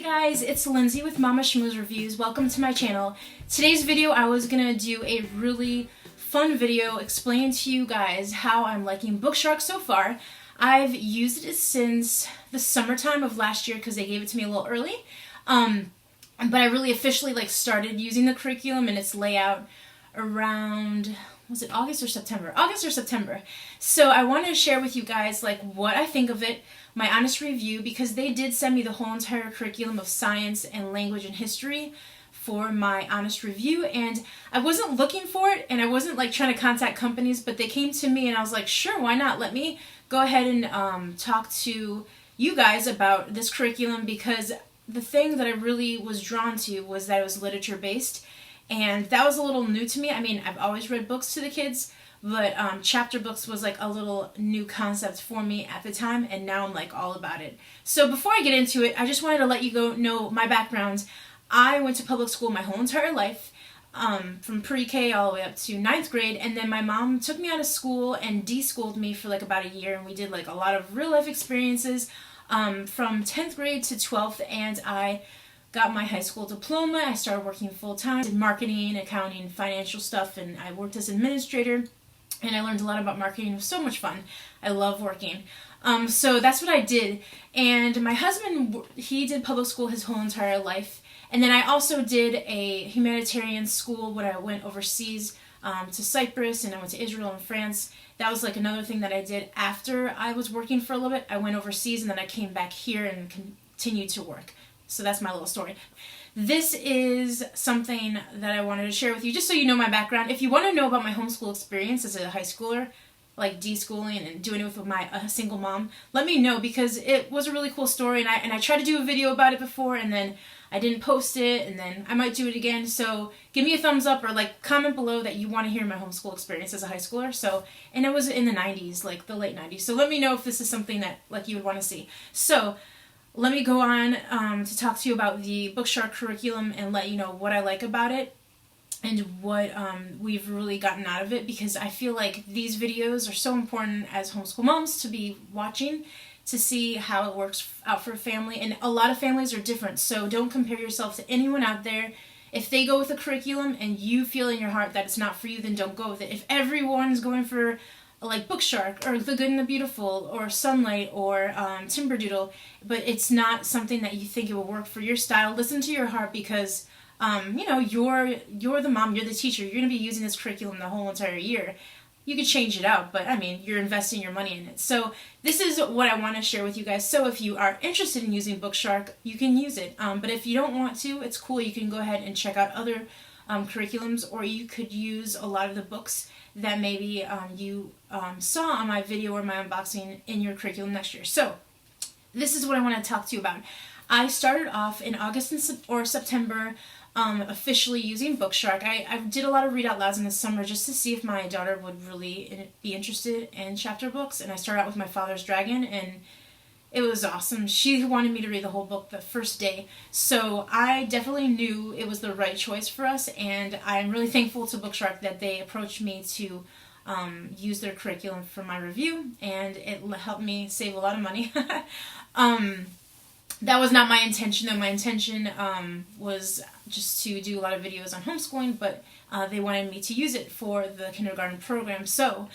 Guys, it's Lindsay with Mama Schmooze Reviews. Welcome to my channel. Today's video I was gonna do a really fun video explaining to you guys how I'm liking Bookshark so far. I've used it since the summertime of last year because they gave it to me a little early. But I really officially started using the curriculum and its layout around, was it August or September? August or September. So I wanted to share with you guys what I think of it, my honest review, because they did send me the whole entire curriculum of science and language and history for my honest review, and I wasn't looking for it and I wasn't trying to contact companies, but they came to me and I was like, sure, why not? Let me go ahead and talk to you guys about this curriculum, because the thing that I really was drawn to was that it was literature based. And that was a little new to me. I mean, I've always read books to the kids, but chapter books was a little new concept for me at the time, and now I'm all about it. So before I get into it, I just wanted to let you know my background. I went to public school my whole entire life, from pre-K all the way up to 9th grade, and then my mom took me out of school and de-schooled me for about a year, and we did a lot of real life experiences from 10th grade to 12th, and I got my high school diploma. I started working full-time, did marketing, accounting, financial stuff, and I worked as administrator, and I learned a lot about marketing. It was so much fun. I love working. So that's what I did. And my husband, he did public school his whole entire life. And then I also did a humanitarian school when I went overseas to Cyprus, and I went to Israel and France. That was another thing that I did after I was working for a little bit. I went overseas and then I came back here and continued to work. So that's my little story. This is something that I wanted to share with you, just so you know my background. If you want to know about my homeschool experience as a high schooler, de-schooling and doing it with my single mom, let me know, because it was a really cool story, and I tried to do a video about it before, and then I didn't post it, and then I might do it again. So give me a thumbs up, or comment below that you want to hear my homeschool experience as a high schooler. So, and it was in the 90s, the late 90s. So let me know if this is something that you would want to see. So let me go on to talk to you about the Bookshark curriculum and let you know what I like about it and what we've really gotten out of it, because I feel these videos are so important as homeschool moms to be watching, to see how it works out for a family. And a lot of families are different, so don't compare yourself to anyone out there. If they go with a curriculum and you feel in your heart that it's not for you, then don't go with it. If everyone's going for Bookshark or The Good and the Beautiful or Sunlight or Timberdoodle, but it's not something that you think it will work for your style, listen to your heart, because you're the mom, you're the teacher, you're going to be using this curriculum the whole entire year. You could change it out, but I mean, you're investing your money in it. So this is what I want to share with you guys. So if you are interested in using Bookshark, you can use it. But if you don't want to, it's cool. You can go ahead and check out other curriculums, or you could use a lot of the books that maybe you saw on my video or my unboxing in your curriculum next year. So this is what I want to talk to you about. I started off in August or September officially using Bookshark. I did a lot of read out louds in the summer just to see if my daughter would really be interested in chapter books, and I started out with My Father's Dragon, and it was awesome. She wanted me to read the whole book the first day, so I definitely knew it was the right choice for us, and I'm really thankful to Bookshark that they approached me to use their curriculum for my review, and it helped me save a lot of money. That was not my intention, though. My intention was just to do a lot of videos on homeschooling, but they wanted me to use it for the kindergarten program, so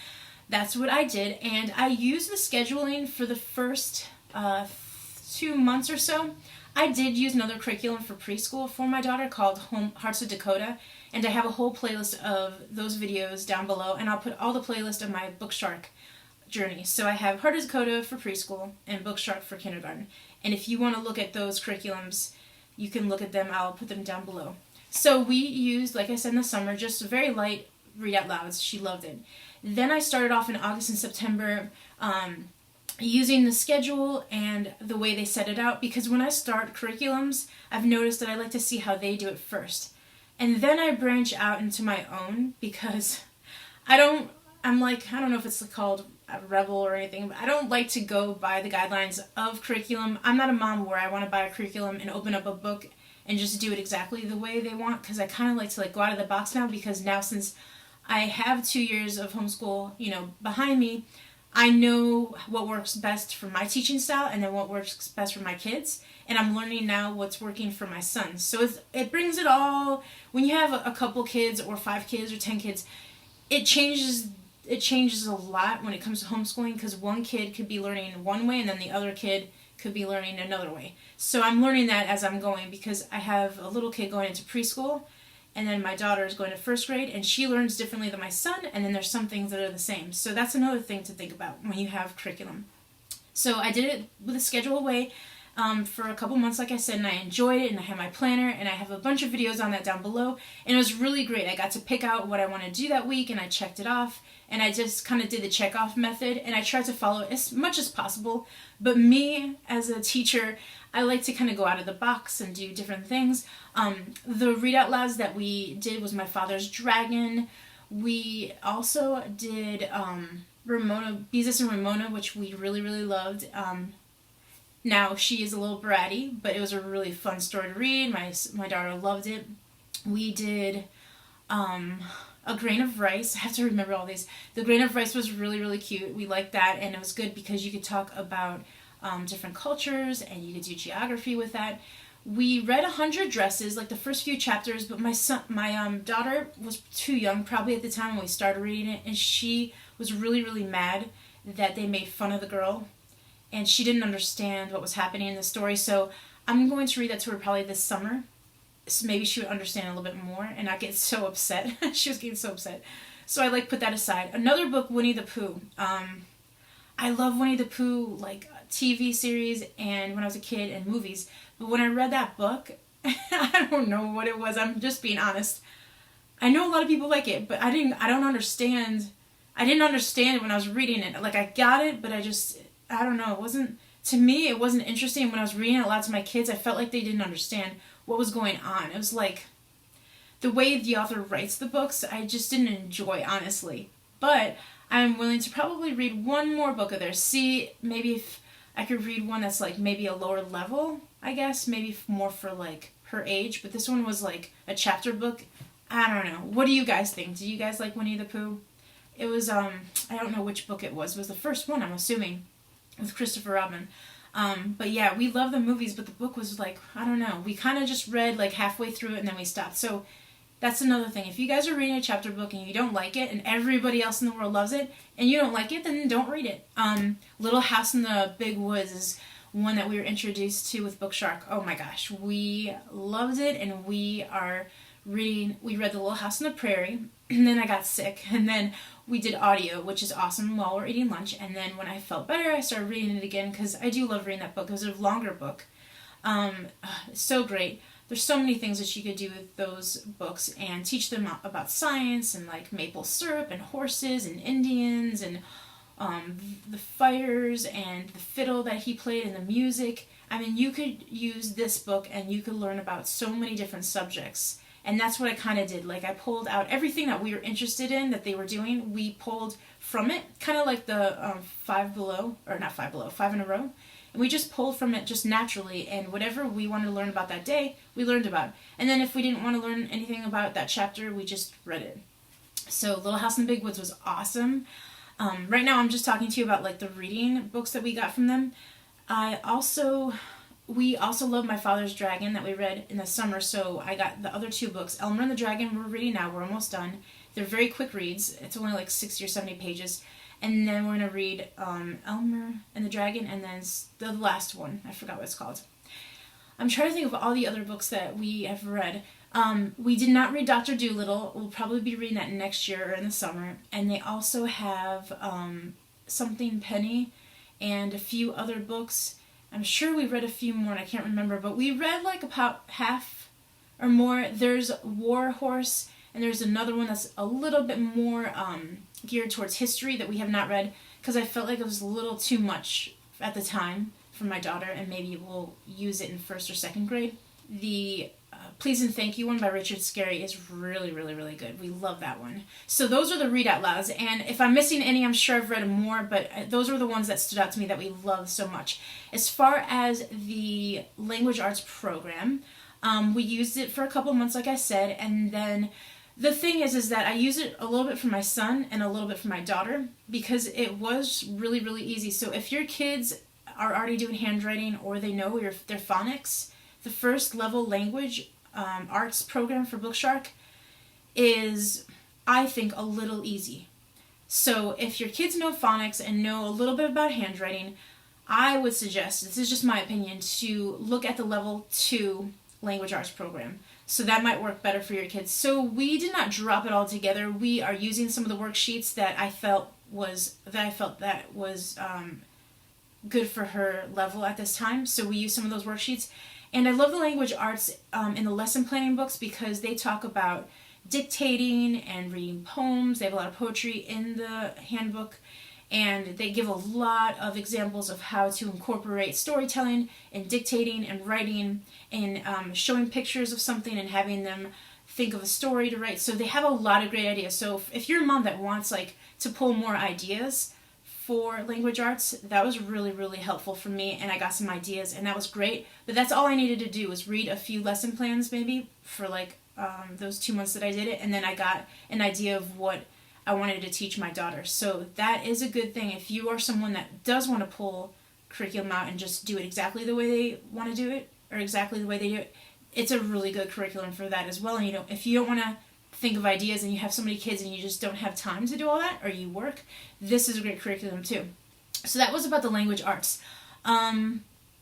that's what I did, and I used the scheduling for the first 2 months or so. I did use another curriculum for preschool for my daughter called Hearts of Dakota, and I have a whole playlist of those videos down below, and I'll put all the playlist of my Bookshark journey. So I have Heart of Dakota for preschool and Bookshark for kindergarten. And if you want to look at those curriculums, you can look at them. I'll put them down below. So we used, like I said, in the summer, just very light read out louds. She loved it. Then I started off in August and September using the schedule and the way they set it out, because when I start curriculums, I've noticed that I like to see how they do it first. And then I branch out into my own, because I don't know if it's called a rebel or anything, but I don't like to go by the guidelines of curriculum. I'm not a mom where I want to buy a curriculum and open up a book and just do it exactly the way they want, because I kind of like to go out of the box now, because now since I have 2 years of homeschool, behind me, I know what works best for my teaching style and then what works best for my kids. And I'm learning now what's working for my sons. So it brings it all, when you have a couple kids or 5 kids or 10 kids, it changes a lot when it comes to homeschooling, because one kid could be learning one way and then the other kid could be learning another way. So I'm learning that as I'm going, because I have a little kid going into preschool, and then my daughter is going to 1st grade, and she learns differently than my son, and then there's some things that are the same. So that's another thing to think about when you have curriculum. So I did it with a scheduled way for a couple months, like I said, and I enjoyed it, and I have my planner, and I have a bunch of videos on that down below, and it was really great. I got to pick out what I want to do that week, and I checked it off, and I just kind of did the check-off method, and I tried to follow it as much as possible. But me, as a teacher, I like to kind of go out of the box and do different things. The read out louds that we did was My Father's Dragon. We also did Ramona, Beezus and Ramona, which we really, really loved. Now, she is a little bratty, but it was a really fun story to read. My daughter loved it. We did A Grain of Rice. I have to remember all these. The Grain of Rice was really, really cute. We liked that, and it was good because you could talk about different cultures, and you could do geography with that. We read 100 Dresses, like the first few chapters, but my daughter was too young probably at the time when we started reading it, and she was really, really mad that they made fun of the girl, and she didn't understand what was happening in the story. So I'm going to read that to her probably this summer. So maybe she would understand a little bit more and not get so upset. She was getting so upset. So I put that aside. Another book, Winnie the Pooh. I love Winnie the Pooh, like TV series and when I was a kid and movies. But when I read that book, I don't know what it was. I'm just being honest. I know a lot of people like it, but I didn't understand it when I was reading it. Like, I got it, but I don't know. To me, it wasn't interesting. When I was reading it aloud to my kids, I felt like they didn't understand what was going on. It was like the way the author writes the books, I just didn't enjoy, honestly. But I'm willing to probably read one more book of theirs. See, maybe if I could read one that's like maybe a lower level, I guess. Maybe more for like her age. But this one was like a chapter book. I don't know. What do you guys think? Do you guys like Winnie the Pooh? It was, I don't know which book it was. It was the first one, I'm assuming, with Christopher Robin. But yeah, we love the movies, but the book was like, I don't know. We kind of just read like halfway through it and then we stopped. So that's another thing. If you guys are reading a chapter book and you don't like it and everybody else in the world loves it and you don't like it, then don't read it. Little House in the Big Woods is one that we were introduced to with Bookshark. Oh my gosh, we loved it, and we read The Little House on the Prairie, and then I got sick, and then we did audio, which is awesome, while we're eating lunch, and then when I felt better, I started reading it again, because I do love reading that book. It was a longer book. It's so great. There's so many things that you could do with those books, and teach them about science, and like maple syrup, and horses, and Indians, and the fires, and the fiddle that he played, and the music. I mean, you could use this book, and you could learn about so many different subjects. And that's what I kind of did. Like, I pulled out everything that we were interested in that they were doing. We pulled from it, kind of like the Five in a Row. And we just pulled from it just naturally. And whatever we wanted to learn about that day, we learned about. And then if we didn't want to learn anything about that chapter, we just read it. So Little House in the Big Woods was awesome. Right now I'm just talking to you about like the reading books that we got from them. We also love My Father's Dragon that we read in the summer, so I got the other 2 books. Elmer and the Dragon we're reading now. We're almost done. They're very quick reads. It's only like 60 or 70 pages. And then we're going to read Elmer and the Dragon, and then the last one. I forgot what it's called. I'm trying to think of all the other books that we have read. We did not read Dr. Dolittle. We'll probably be reading that next year or in the summer. And they also have Something Penny and a few other books. I'm sure we read a few more, and I can't remember, but we read like about half or more. There's War Horse, and there's another one that's a little bit more geared towards history that we have not read, because I felt like it was a little too much at the time for my daughter, and maybe we'll use it in 1st or 2nd grade. The Please and Thank You one by Richard Scarry is really, really, really good. We love that one. So those are the read out louds, and if I'm missing any, I'm sure I've read more, but those were the ones that stood out to me that we love so much. As far as the language arts program, we used it for a couple months, like I said, and then The thing is that I use it a little bit for my son and a little bit for my daughter because it was really, really easy. So if your kids are already doing handwriting or they know their phonics, the first level language arts program for Bookshark is, I think, a little easy. So if your kids know phonics and know a little bit about handwriting, I would suggest, this is just my opinion, to look at the level 2 language arts program. So that might work better for your kids. So we did not drop it all together. We are using some of the worksheets that I felt was good for her level at this time. So we use some of those worksheets. And I love the language arts in the lesson planning books because they talk about dictating and reading poems. They have a lot of poetry in the handbook, and they give a lot of examples of how to incorporate storytelling and dictating and writing and showing pictures of something and having them think of a story to write. So they have a lot of great ideas. So if you're a mom that wants to pull more ideas for language arts, that was really, really helpful for me, and I got some ideas, and that was great. But that's all I needed to do was read a few lesson plans maybe for those 2 months that I did it, and then I got an idea of what I wanted to teach my daughter. So that is a good thing. If you are someone that does want to pull curriculum out and just do it exactly the way they want to do it, or exactly the way they do it, it's a really good curriculum for that as well. And if you don't want to think of ideas and you have so many kids and you just don't have time to do all that, or you work, this is a great curriculum too. So that was about the language arts.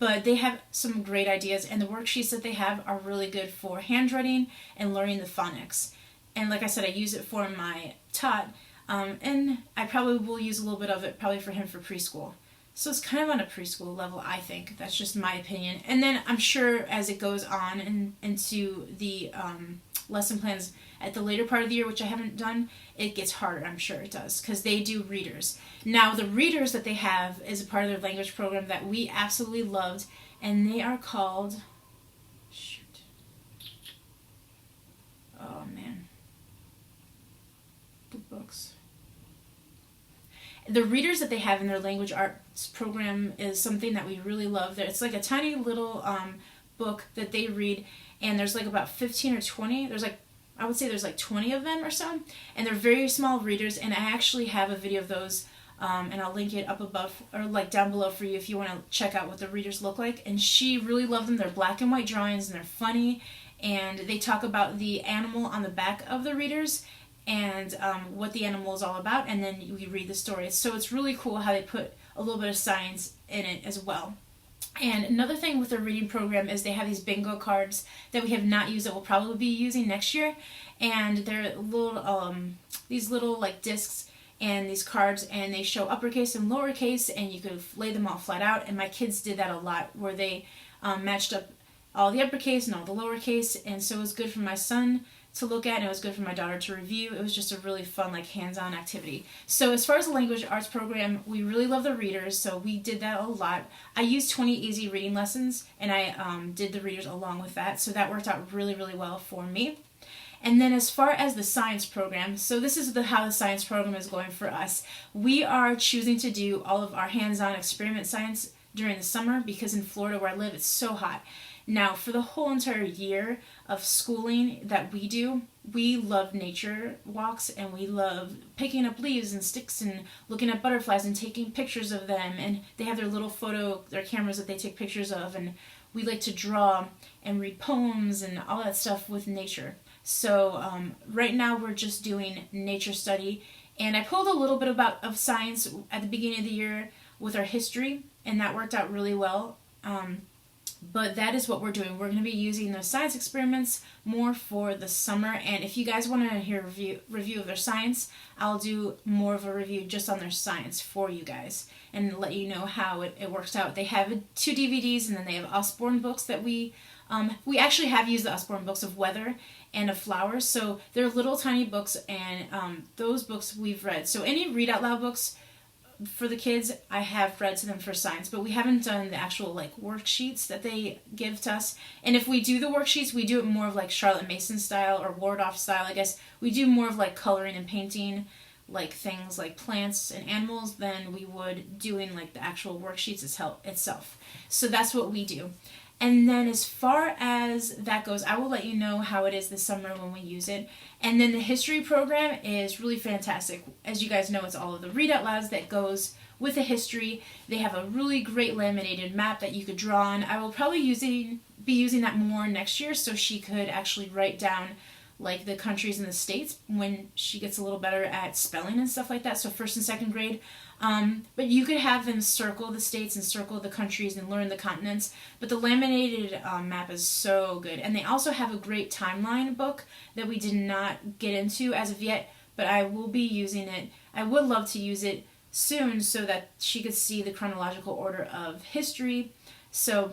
But they have some great ideas, and the worksheets that they have are really good for handwriting and learning the phonics. And like I said, I use it for my tot, and I probably will use a little bit of it probably for him for preschool. So it's kind of on a preschool level, I think. That's just my opinion. And then I'm sure as it goes on into the lesson plans at the later part of the year, which I haven't done, it gets harder. I'm sure it does, because they do readers. Now, the readers that they have is a part of their language program that we absolutely loved, and they are called... Shoot. Oh, man. The books. The readers that they have in their language arts program is something that we really love. It's like a tiny little book that they read, and there's about 15 or 20. I would say there's 20 of them or so, and they're very small readers, and I actually have a video of those, and I'll link it up above, or down below for you if you want to check out what the readers look like. And she really loved them. They're black and white drawings, and they're funny, and they talk about the animal on the back of the readers, and what the animal is all about, and then we read the story. So it's really cool how they put a little bit of science in it as well. And another thing with their reading program is they have these bingo cards that we have not used that we'll probably be using next year. And they're little, these little discs and these cards, and they show uppercase and lowercase, and you could lay them all flat out. And my kids did that a lot, where they matched up all the uppercase and all the lowercase, and so it was good for my son to look at, and it was good for my daughter to review. It was just a really fun hands-on activity. So as far as the language arts program, we really love the readers, so we did that a lot. I used 20 easy reading lessons, and I did the readers along with that, so that worked out really, really well for me. And then as far as the science program, so this is how the science program is going for us. We are choosing to do all of our hands-on experiment science during the summer because in Florida where I live, it's so hot. Now, for the whole entire year of schooling that we do, we love nature walks, and we love picking up leaves and sticks and looking at butterflies and taking pictures of them. And they have their cameras that they take pictures of, and we like to draw and read poems and all that stuff with nature. So right now we're just doing nature study, and I pulled a little bit of science at the beginning of the year with our history, and that worked out really well. But that is what we're doing. We're going to be using those science experiments more for the summer. And if you guys want to hear a review of their science, I'll do more of a review just on their science for you guys and let you know how it works out. They have 2 DVDs, and then they have Usborne books that we actually have used the Usborne books of weather and of flowers. So they're little tiny books, and those books we've read. So any read out loud books for the kids, I have read to them for science, but we haven't done the actual worksheets that they give to us. And if we do the worksheets, we do it more of Charlotte Mason style or Ward Off style, I guess. We do more of coloring and painting like things like plants and animals than we would doing like the actual worksheets itself. So that's what we do. And then as far as that goes, I will let you know how it is this summer when we use it. And then the history program is really fantastic. As you guys know, it's all of the read out louds that goes with the history. They have a really great laminated map that you could draw on. I will probably be using that more next year, so she could actually write down like the countries and the states when she gets a little better at spelling and stuff like that, so first and second grade. But you could have them circle the states and circle the countries and learn the continents. But the laminated map is so good. And they also have a great timeline book that we did not get into as of yet, but I will be using it. I would love to use it soon so that she could see the chronological order of history. So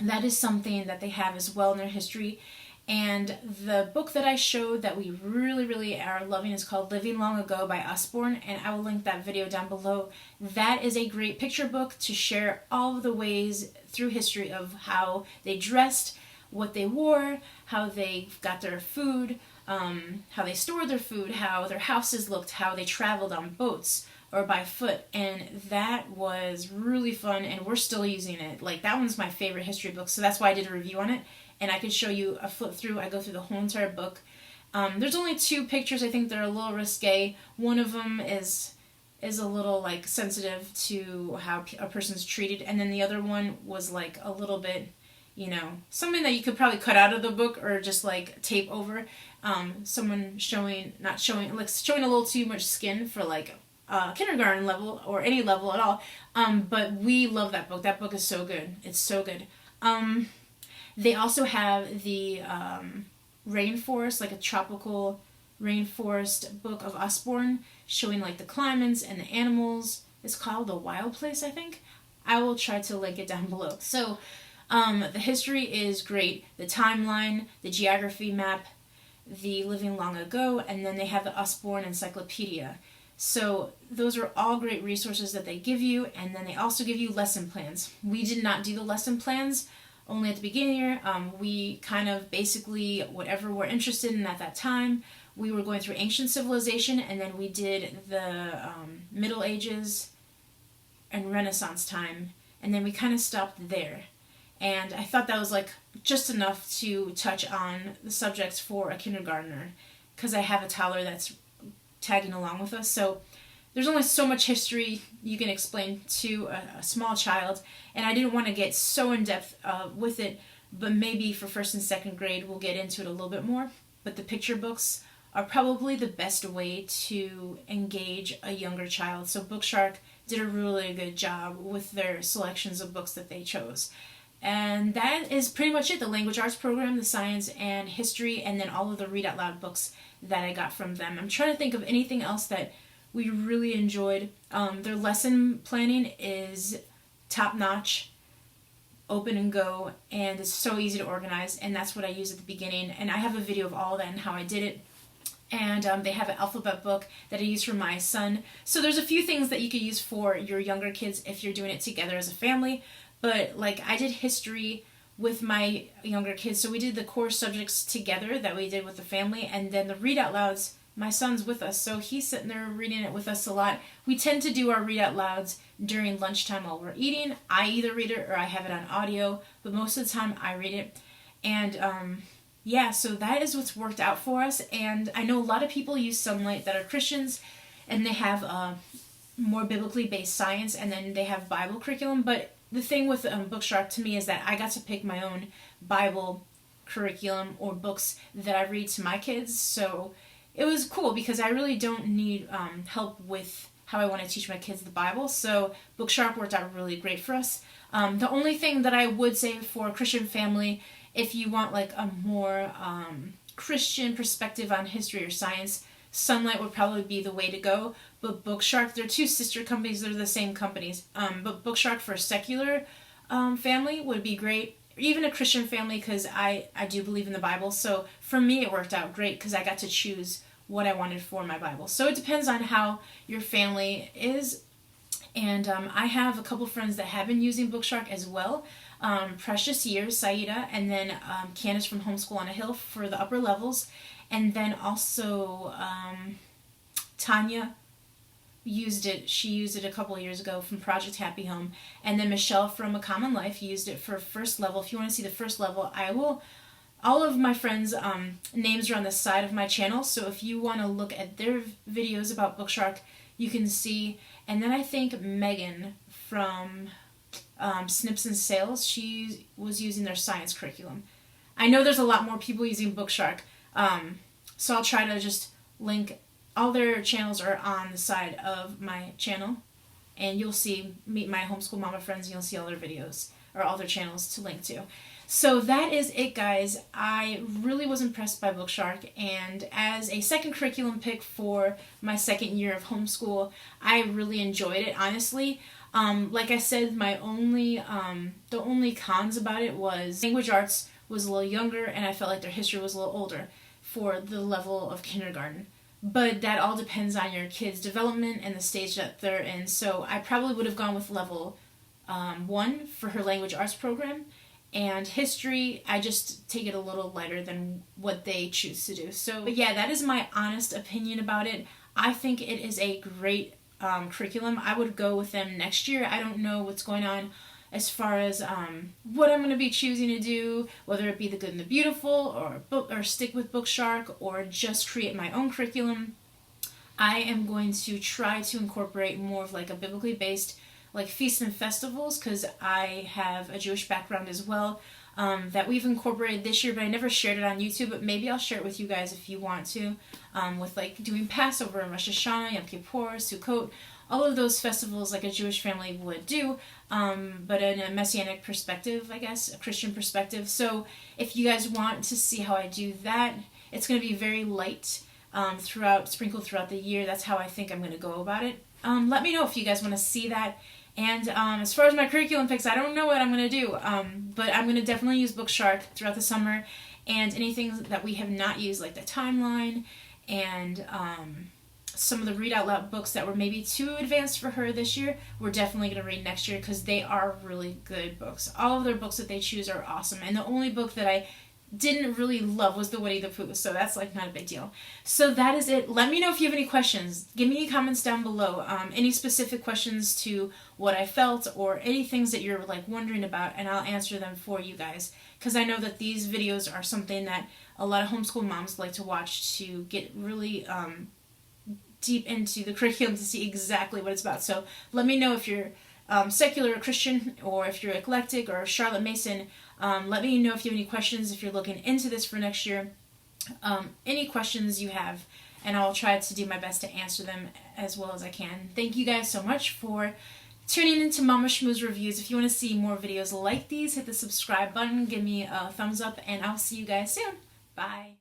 that is something that they have as well in their history. And the book that I showed that we really, really are loving is called Living Long Ago by Usborne, and I will link that video down below. That is a great picture book to share all of the ways through history of how they dressed, what they wore, how they got their food, how they stored their food, how their houses looked, how they traveled on boats or by foot, and that was really fun, and we're still using it. Like, that one's my favorite history book, so that's why I did a review on it. And I could show you a flip through. I go through the whole entire book. There's only 2 pictures. I think they're a little risque. One of them is a little like sensitive to how a person's treated, and then the other one was like a little bit, you know, something that you could probably cut out of the book or just like tape over. Someone showing a little too much skin for like kindergarten level or any level at all. But we love that book. That book is so good. It's so good. They also have the rainforest, like a tropical rainforest book of Usborne, showing like the climates and the animals. It's called The Wild Place, I think. I will try to link it down below. So the history is great. The timeline, the geography map, the Living Long Ago, and then they have the Usborne Encyclopedia. So those are all great resources that they give you, and then they also give you lesson plans. We did not do the lesson plans. Only at the beginning here. We kind of basically, whatever we're interested in at that time, we were going through ancient civilization, and then we did the Middle Ages and Renaissance time, and then we kind of stopped there. And I thought that was like just enough to touch on the subjects for a kindergartner, because I have a toddler that's tagging along with us. So there's only so much history you can explain to a small child, and I didn't want to get so in-depth with it, but maybe for first and second grade we'll get into it a little bit more. But the picture books are probably the best way to engage a younger child. So Bookshark did a really good job with their selections of books that they chose. And that is pretty much it. The language arts program, the science and history, and then all of the read out loud books that I got from them. I'm trying to think of anything else that we really enjoyed. Their lesson planning is top-notch, open and go, and it's so easy to organize, and that's what I use at the beginning. And I have a video of all that and how I did it. And they have an alphabet book that I use for my son. So there's a few things that you could use for your younger kids if you're doing it together as a family. But like, I did history with my younger kids, so we did the core subjects together that we did with the family, and then the read out louds, my son's with us, so he's sitting there reading it with us a lot. We tend to do our read out louds during lunchtime while we're eating. I either read it or I have it on audio, but most of the time I read it. And yeah, so that is what's worked out for us. And I know a lot of people use Sunlight that are Christians, and they have more biblically based science, and then they have Bible curriculum. But the thing with Bookshark to me is that I got to pick my own Bible curriculum or books that I read to my kids. So it was cool because I really don't need help with how I want to teach my kids the Bible. So Bookshark worked out really great for us. The only thing that I would say for a Christian family, if you want like a more Christian perspective on history or science, Sunlight would probably be the way to go. But Bookshark, they're 2 sister companies, they're the same companies. But Bookshark for a secular family would be great. Even a Christian family, because I do believe in the Bible. So for me it worked out great because I got to choose what I wanted for my Bible. So it depends on how your family is. And I have a couple friends that have been using Bookshark as well. Precious Years, Saida, and then Candace from Homeschool on a Hill for the upper levels. And then also Tanya used it. She used it a couple of years ago from Project Happy Home, and then Michelle from A Common Life used it for first level. If you want to see the first level, I will. All of my friends' names are on the side of my channel, so if you want to look at their videos about Bookshark, you can see. And then I think Megan from Snips and Sales, she was using their science curriculum. I know there's a lot more people using Bookshark, so I'll try to just link. All their channels are on the side of my channel, and you'll see Meet My Homeschool Mama friends, and you'll see all their videos, or all their channels to link to. So that is it, guys. I really was impressed by Bookshark, and as a second curriculum pick for my second year of homeschool, I really enjoyed it, honestly. Like I said, the only cons about it was language arts was a little younger, and I felt like their history was a little older for the level of kindergarten. But that all depends on your kid's development and the stage that they're in. So I probably would have gone with level 1 for her language arts program. And history, I just take it a little lighter than what they choose to do. So, but yeah, that is my honest opinion about it. I think it is a great curriculum. I would go with them next year. I don't know what's going on as far as what I'm going to be choosing to do, whether it be The Good and the Beautiful, or stick with Bookshark, or just create my own curriculum. I am going to try to incorporate more of like a biblically based like feasts and festivals, because I have a Jewish background as well, that we've incorporated this year, but I never shared it on YouTube, but maybe I'll share it with you guys if you want to, with like doing Passover and Rosh Hashanah, Yom Kippur, Sukkot, all of those festivals like a Jewish family would do, but in a Messianic perspective, I guess, a Christian perspective. So if you guys want to see how I do that, it's going to be very light, sprinkled throughout the year. That's how I think I'm going to go about it. Let me know if you guys want to see that. And as far as my curriculum picks, I don't know what I'm going to do, but I'm going to definitely use Bookshark throughout the summer, and anything that we have not used, like the timeline, and some of the read out loud books that were maybe too advanced for her this year, we're definitely going to read next year, because they are really good books. All of their books that they choose are awesome, and the only book that I didn't really love was the Winnie the Pooh, so that's like not a big deal. So that is it. Let me know if you have any questions. Give me any comments down below. Any specific questions to what I felt, or any things that you're like wondering about, and I'll answer them for you guys, because I know that these videos are something that a lot of homeschool moms like to watch to get really deep into the curriculum to see exactly what it's about. So let me know if you're secular or Christian, or if you're eclectic or Charlotte Mason. Let me know if you have any questions, if you're looking into this for next year. Any questions you have, and I'll try to do my best to answer them as well as I can. Thank you guys so much for tuning into Mama Schmooze Reviews. If you want to see more videos like these, hit the subscribe button, give me a thumbs up, and I'll see you guys soon. Bye.